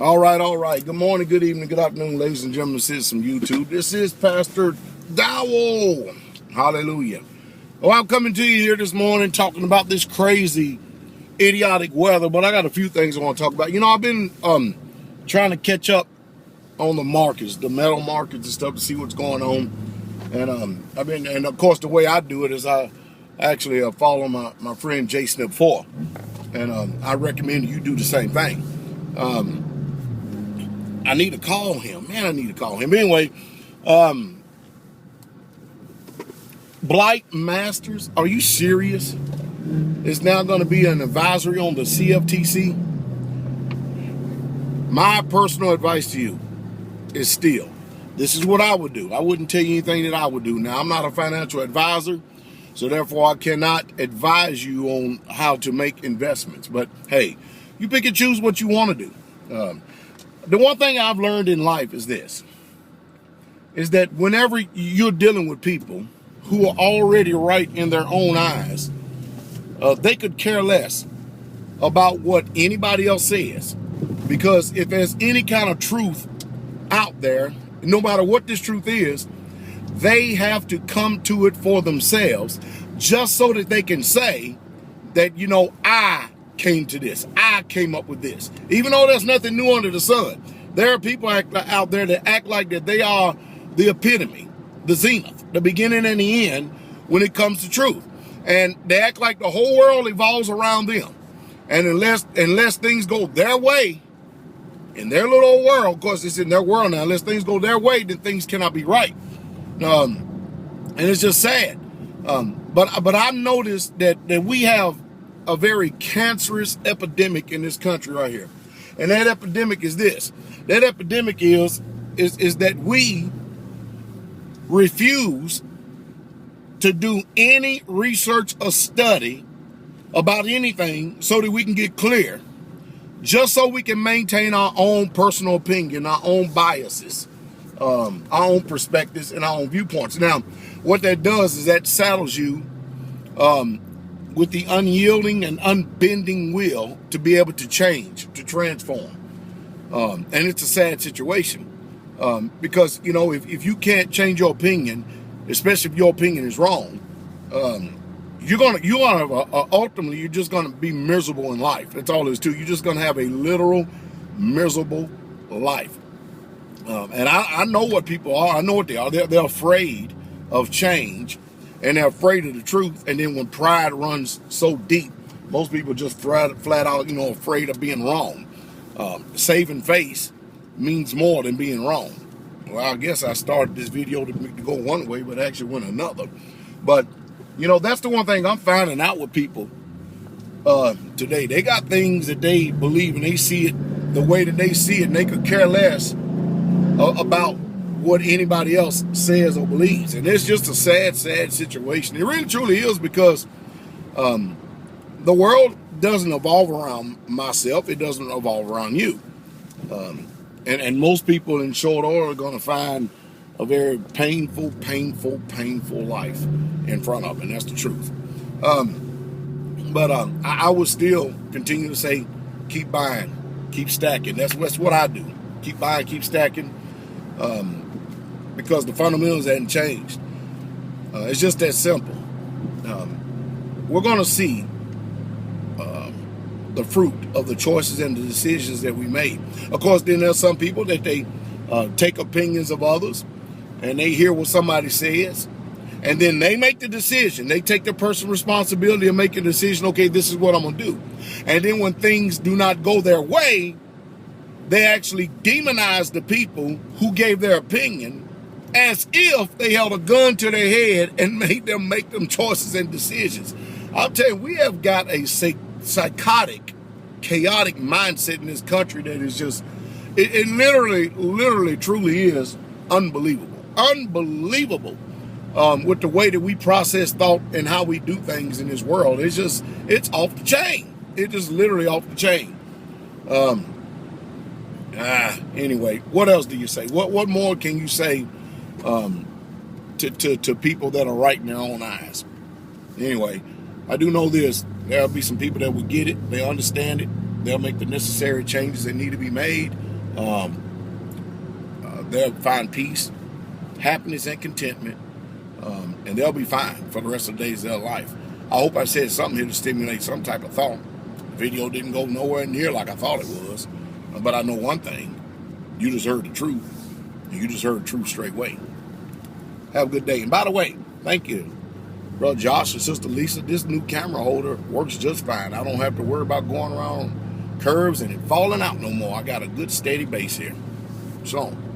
All right, all right. Good morning, good evening, good afternoon, ladies and gentlemen. This is from YouTube. This is Pastor Dowell. Hallelujah. Well, I'm coming to you here this morning talking about this crazy, idiotic weather, but I got a few things I want to talk about. You know, I've been trying to catch up on the markets, the metal markets and stuff to see what's going on. And and of course, the way I do it is I actually follow my friend Jay Snip 4, and I recommend you do the same thing. I need to call him. Man, I need to call him. Anyway, Blight Masters, are you serious? It's now going to be an advisory on the CFTC. My personal advice to you is still, this is what I would do. I wouldn't tell you anything that I would do. Now, I'm not a financial advisor, so therefore I cannot advise you on how to make investments. But hey, you pick and choose what you want to do. The one thing I've learned in life is this, is that whenever you're dealing with people who are already right in their own eyes, they could care less about what anybody else says. Because if there's any kind of truth out there, no matter what this truth is, they have to come to it for themselves just so that they can say that, you know, I came to this. I came up with this. Even though there's nothing new under the sun. There are people out there that act like that they are the epitome, the zenith, the beginning and the end when it comes to truth. And they act like the whole world evolves around them. And unless things go their way, in their little old world, of course it's in their world now, unless things go their way, then things cannot be right. And it's just sad. But I've noticed that we have a very cancerous epidemic in this country right here. And that epidemic is this. That epidemic is that we refuse to do any research or study about anything so that we can get clear, just so we can maintain our own personal opinion, our own biases, our own perspectives, and our own viewpoints. Now, what that does is that saddles you with the unyielding and unbending will to be able to change, to transform. And it's a sad situation. Because, you know, if you can't change your opinion, especially if your opinion is wrong, ultimately, you're just going to be miserable in life. That's all there is to it. You're just going to have a literal miserable life. And I know what people are. I know what they are. They're afraid of change, and they're afraid of the truth. And then when pride runs so deep, most people just flat out, you know, afraid of being wrong. Saving face means more than being wrong. Well, I guess I started this video to go one way, but actually went another. But, you know, that's the one thing I'm finding out with people today. They got things that they believe and they see it the way that they see it, and they could care less about what anybody else says or believes. And it's just a sad, sad situation. It really truly is, because the world doesn't evolve around myself. It doesn't evolve around you. And most people in short order are going to find a very painful life in front of them. And that's the truth. But I would still continue to say, keep buying, keep stacking. That's what I do. Keep buying, keep stacking. Because the fundamentals haven't changed. It's just that simple. We're going to see the fruit of the choices and the decisions that we made. Of course, then there's some people that they take opinions of others, and they hear what somebody says, and then they make the decision. They take the personal responsibility of making a decision. Okay, this is what I'm going to do. And then when things do not go their way, they actually demonize the people who gave their opinion, as if they held a gun to their head and made them make them choices and decisions. I'll tell you, we have got a psychotic, chaotic mindset in this country that is just, it literally, truly is unbelievable. Unbelievable with the way that we process thought and how we do things in this world. It's off the chain. It's just literally off the chain. Anyway, what else do you say? What more can you say to people that are right in their own eyes? Anyway, I do know this. There'll be some people that will get it. They understand it. They'll make the necessary changes that need to be made. They'll find peace, happiness, and contentment, and they'll be fine for the rest of the days of their life. I hope I said something here to stimulate some type of thought. The video didn't go nowhere near like I thought it was, but I know one thing. You just heard the truth, and you just heard the truth straight away. Have a good day. And by the way, thank you, Brother Josh and Sister Lisa. This new camera holder works just fine. I don't have to worry about going around curves and it falling out no more. I got a good steady base here. Shalom.